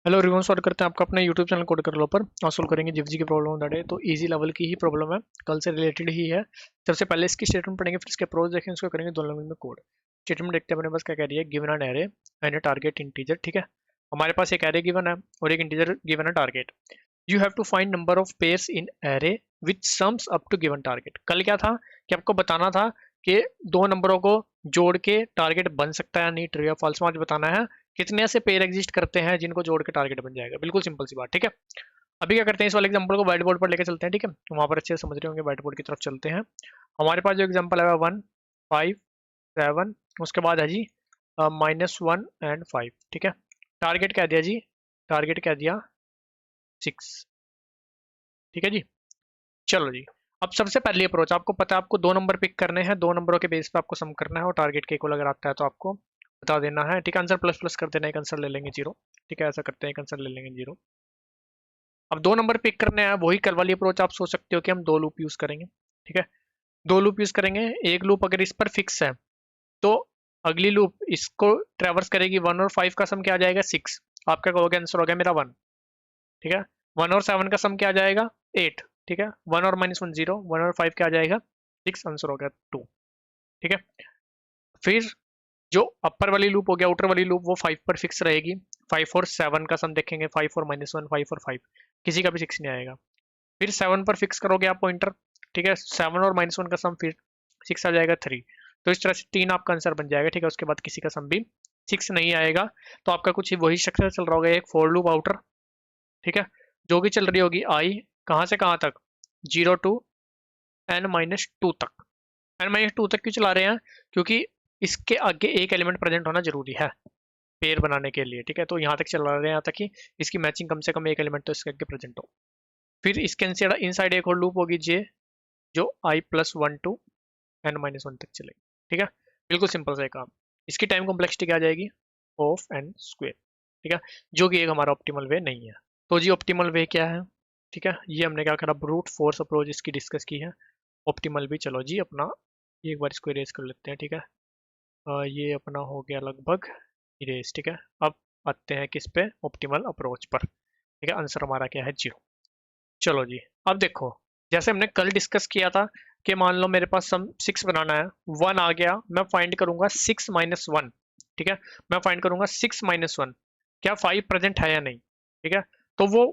Hello everyone, स्वागत करते हैं आपका अपने यूट्यूब चैनल कोड कर लो पर। आज सोल्व करेंगे जीएफजी की प्रॉब्लम दैट है। तो इजी लेवल की ही प्रॉब्लम है, कल से रिलेटेड ही है। सबसे पहले इसकी स्टेटमेंट पढ़ेंगे, फिर इसके प्रोज देखेंगे, उसको करेंगे दोनों लैंग्वेज में कोड। स्टेटमेंट देखते हैं अपने पास क्या कह रही है। Given an array and A target integer. ठीक है, हमारे पास एक एरे गिवन है और एक इंटीजर गिवन है target. You have to find number of pairs in array which sums up to given target. कल क्या था कि आपको बताना था कि दो नंबरों को जोड़ के टारगेट बन सकता है या नहीं, ट्रू या फॉल्स। में आज बताना है कितने ऐसे पेयर एग्जिस्ट करते हैं जिनको जोड़ के टारगेट बन जाएगा। बिल्कुल सिंपल सी बात। ठीक है, अभी क्या करते हैं, इस वाले एग्जांपल को व्हाइट बोर्ड पर लेकर चलते हैं। ठीक है, वहां पर अच्छे से समझ रहे होंगे, व्हाइट बोर्ड की तरफ चलते हैं। हमारे पास जो एग्जांपल है 1, 5, 7, उसके बाद है जी -1 एंड 5। ठीक है, टारगेट क्या दिया जी, टारगेट क्या दिया 6। ठीक है जी, चलो जी। अब सबसे पहली अप्रोच, आपको पता है आपको दो नंबर पिक करने हैं, दो नंबरों के बेस पे आपको सम करना है और टारगेट के इक्वल अगर आता है तो आपको बता देना है। ठीक है, आंसर प्लस प्लस कर देना, एक आंसर ले लेंगे 0। ठीक है, ऐसा करते हैं, एक आंसर ले लेंगे 0। अब दो नंबर पिक करने हैं, वही कल वाली अप्रोच आप सोच सकते हो कि हम दो लूप यूज करेंगे। ठीक है, दो लूप यूज करेंगे। एक लूप अगर इस पर फिक्स है तो अगली लूप इसको ट्रेवर्स करेगी। 1 और 5 का सम क्या आ जाएगा 6। आप क्या कहोगे, आंसर हो गया मेरा 1। ठीक है, 1 और 7 का सम क्या आ जाएगा 8। ठीक है, 1 और -1 0, 1 और 5 क्या आ जाएगा 6, आंसर हो गया 2। ठीक है, फिर जो अपर वाली लूप हो गया, आउटर वाली लूप वो 5 पर फिक्स रहेगी। 5 और 7 का सम देखेंगे, 5 और -1, 5 और 5, किसी का भी 6 नहीं आएगा। फिर 7 पर फिक्स करोगे आप पॉइंटर। ठीक है, 7 और -1 का सम फिर 6 आ जाएगा 3। तो इस तरह से 3 आपका आंसर बन जाएगा। ठीक है, उसके बाद किसी का सम भी 6 नहीं आएगा। तो आपका कुछ वही स्ट्रक्चर चल रहा होगा, एक फॉर लूप आउटर। ठीक है, जो भी चल रही होगी आई कहाँ से कहाँ तक, 0 to n-2 तक। n-2 तक क्यों चला रहे हैं, क्योंकि इसके आगे एक एलिमेंट प्रेजेंट होना जरूरी है पेयर बनाने के लिए। ठीक है, तो यहाँ तक चला रहे हैं, यहाँ तक कि इसकी मैचिंग कम से कम एक एलिमेंट तो इसके आगे प्रेजेंट हो। फिर इसके इनसाइड एक और लूप होगी जे, जो i+1 to n-1 तक चलेगी। ठीक है, बिल्कुल सिंपल सा काम। इसकी टाइम कॉम्प्लेक्सिटी क्या आ जाएगी, ऑफ एन स्क्वेयर। ठीक है, जो कि एक हमारा ऑप्टिमल वे नहीं है। तो जी ऑप्टिमल वे क्या है, ठीक है, ये हमने क्या करा, ब्रूट फोर्स अप्रोच इसकी डिस्कस की है। ऑप्टिमल भी चलो जी अपना एक बार इसको इरेज कर लेते हैं। ठीक है, ये अपना हो गया लगभग इरेज। ठीक है, अब आते हैं किस पे, ऑप्टिमल अप्रोच पर। ठीक है, आंसर हमारा क्या है 0। चलो जी, अब देखो, जैसे हमने कल डिस्कस किया था कि मान लो मेरे पास सम 6 बनाना है, 1 आ गया, मैं फाइंड करूंगा 6 - 1। ठीक है, मैं फाइंड करूंगा 6 - 1, क्या 5 प्रेजेंट है या नहीं। ठीक है, तो वो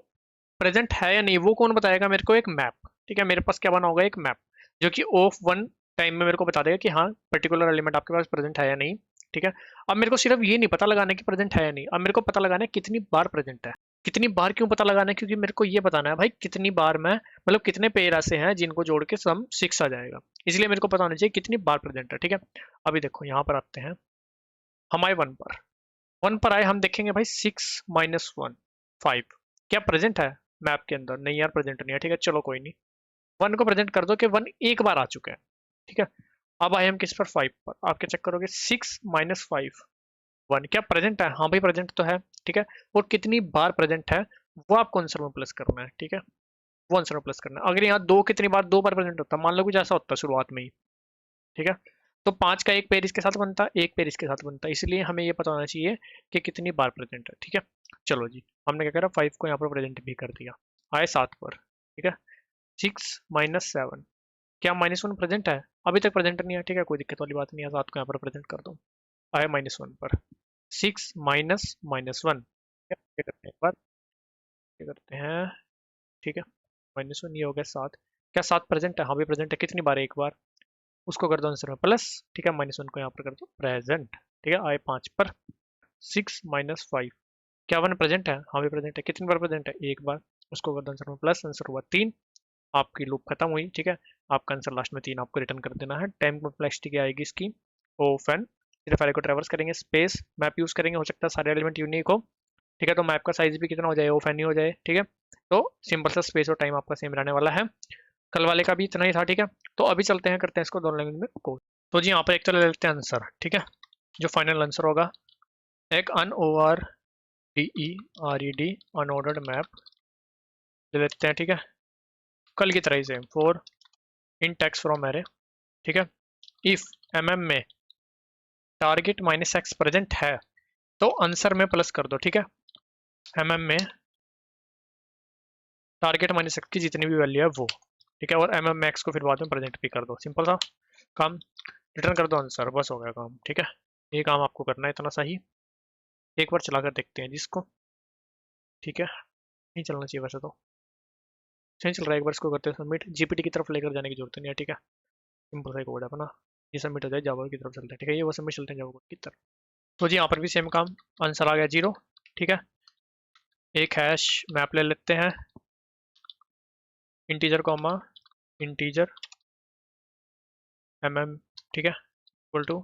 प्रेजेंट है या नहीं वो कौन बताएगा मेरे को, एक मैप। ठीक है, मेरे पास क्या बना होगा, एक मैप, जो कि ऑफ वन टाइम में मेरे को बता देगा कि हाँ पर्टिकुलर एलिमेंट आपके पास प्रेजेंट है या नहीं। ठीक है, अब मेरे को सिर्फ ये नहीं पता लगाना है कि प्रेजेंट है या नहीं, अब मेरे को पता लगाना है कितनी बार प्रेजेंट है। कितनी बार क्यों पता लगाना है, क्योंकि मेरे को ये बताना है भाई कितनी बार मैं, मतलब कितने पेयर ऐसे हैं जिनको जोड़ के सम 6 आ जाएगा। इसलिए मेरे को पता होना चाहिए कितनी बार प्रेजेंट है। ठीक है, अभी देखो यहाँ पर आते हैं, हम आए 1 पर आए, हम देखेंगे भाई 6 - 1 5 क्या प्रेजेंट है मैप के अंदर, नहीं यार प्रेजेंट नहीं है। ठीक है, चलो कोई नहीं, 1 को प्रेजेंट कर दो कि 1 एक बार आ चुका है। ठीक है, अब आए हम किस पर, 5 पर। आप क्या चेक करोगे, 6 - 5 1 क्या प्रेजेंट है, हाँ भाई प्रेजेंट तो है। ठीक है, और कितनी बार प्रेजेंट है वो आपको आंसर में प्लस करना है। ठीक है, वो आंसर में प्लस करना है। अगर यहाँ दो कितनी बार, 2 बार प्रेजेंट होता है, मान लो कुछ ऐसा होता है शुरुआत में ही। ठीक है, तो 5 का एक पेयर इसके साथ बनता है, एक पेयर इसके साथ बनता है, इसलिए हमें ये पता होना चाहिए कि कितनी बार प्रेजेंट है। ठीक है, चलो जी, हमने क्या करा, 5 को यहाँ पर प्रेजेंट भी कर दिया, आए 7 पर। ठीक है, 6 - 7 क्या -1 प्रेजेंट है, अभी तक प्रेजेंट नहीं है। ठीक है, कोई दिक्कत वाली बात नहीं है, 7 को यहाँ पर प्रेजेंट कर दो, आए -1 पर। 6 माइनस -1 क्या करते हैं, एक बार क्या करते हैं। ठीक है, -1 ये हो गया 7, क्या 7 प्रेजेंट है, हाँ भी प्रेजेंट है, कितनी बार, एक बार, उसको कर दो आंसर में प्लस। ठीक है, -1 को यहाँ पर कर दो प्रेजेंट। ठीक है, आए 5 पर। 6 - 5 क्या 1 प्रेजेंट है, हाँ भी प्रेजेंट है, कितनी बार प्रेजेंट है, एक बार, उसको कर दो आंसर में प्लस, आंसर हुआ 3। आपकी लूप खत्म हुई। ठीक है, आपका आंसर लास्ट में 3 आपको रिटर्न कर देना है। टाइम कॉम्प्लेक्सिटी क्या आएगी इसकी, ऑफ एन, सिर्फ एरे को ट्रेवर्स करेंगे, स्पेस मैप यूज करेंगे, हो सकता है सारे एलिमेंट यूनिक हो। ठीक है, तो मैप का साइज भी कितना हो जाए, ऑफ एन ही हो जाए। ठीक है, तो सिंपल सा स्पेस और टाइम आपका सेम रहने वाला है। कल वाले का भी इतना ही था। ठीक है, तो अभी चलते हैं, करते हैं इसको दोनों लैंग्वेज में कोड। तो जी यहाँ पर एक तो ले लेते हैं आंसर। ठीक है, जो फाइनल आंसर होगा, एक UNORDERED अनऑर्डर्ड मैप ले लेते हैं। ठीक है, कल की तरह ही same, for in text from array. ठीक है, इफ MM में टारगेट -x प्रेजेंट है तो आंसर में प्लस कर दो। ठीक है, में टारगेट माइनस एक्स की जितनी भी वैल्यू है वो, ठीक है, और में एक्स को फिर बाद में प्रेजेंट भी कर दो, सिंपल सा काम। रिटर्न कर दो आंसर, बस हो गया काम, ठीक है। ये काम आपको करना है इतना सही। एक बार चला कर देखते हैं जिसको, ठीक है, नहीं चलना चाहिए वैसे तो, सही चल रहा है। एक बार इसको करते हैं सबमिट, जीपीटी की तरफ लेकर जाने की जरूरत नहीं है, ठीक है। सिंपल सा कोड है अपना, ये सबमिट हो जाए जावा की तरफ चलते हैं, ठीक है, ये वो सबमिट चलते हैं जावा कोड की तरफ। तो जी यहाँ पर भी सेम काम, आंसर आ गया 0, ठीक है। एक हैश मैप ले लेते हैं, इंटीजर कॉमा इंटीजर ठीक है, equal to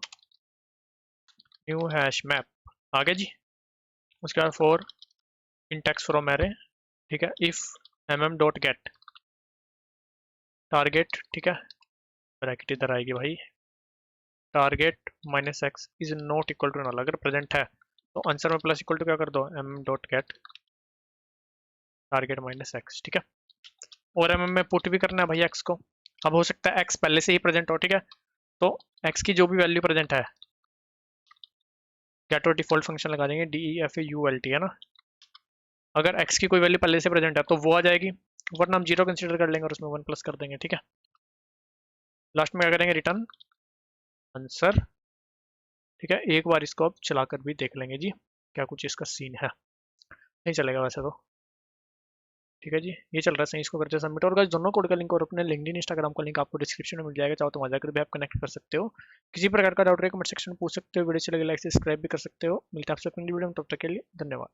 new hash map, आ गया जी। उसके बाद फॉर इंटेक्स फ्रॉम एरे, ठीक है, इफ डॉट गेट टारगेट, ठीक है, ब्रैकेट इधर आएगी भाई, target minus x is not equal to null, अगर प्रेजेंट है तो आंसर में प्लस इक्वल टू क्या कर दो, dot gate target minus x, ठीक है। और में पुट भी करना है भाई एक्स को। अब हो सकता है एक्स पहले से ही प्रेजेंट हो, ठीक है, तो एक्स की जो भी वैल्यू प्रेजेंट है, गेट और डिफॉल्ट फंक्शन लगा देंगे, DEFAULT है ना। अगर एक्स की कोई वैल्यू पहले से प्रेजेंट है तो वो आ जाएगी, वरना हम 0 कंसीडर कर लेंगे और उसमें 1 प्लस कर देंगे, ठीक है। लास्ट में क्या करेंगे, रिटर्न आंसर, ठीक है। एक बार इसको अब चलाकर भी देख लेंगे जी, क्या कुछ इसका सीन है, नहीं चलेगा वैसे तो, ठीक है जी। ये चल रहा है सही, इसको करते हैं सबमिट। और गाइस दोनों कोड का लिंक और अपने लिंक्डइन इंस्टाग्राम का लिंक आपको डिस्क्रिप्शन में मिल जाएगा, चाहो तो वहाँ जाकर भी आप कनेक्ट कर सकते हो। किसी प्रकार का डाउट रहे कमेंट सेक्शन में पूछ सकते हो, वीडियो से लगे लाइक सब्सक्राइब भी कर सकते हो। मिलते हैं आपसे अपनी वीडियो में, तब तक के लिए धन्यवाद।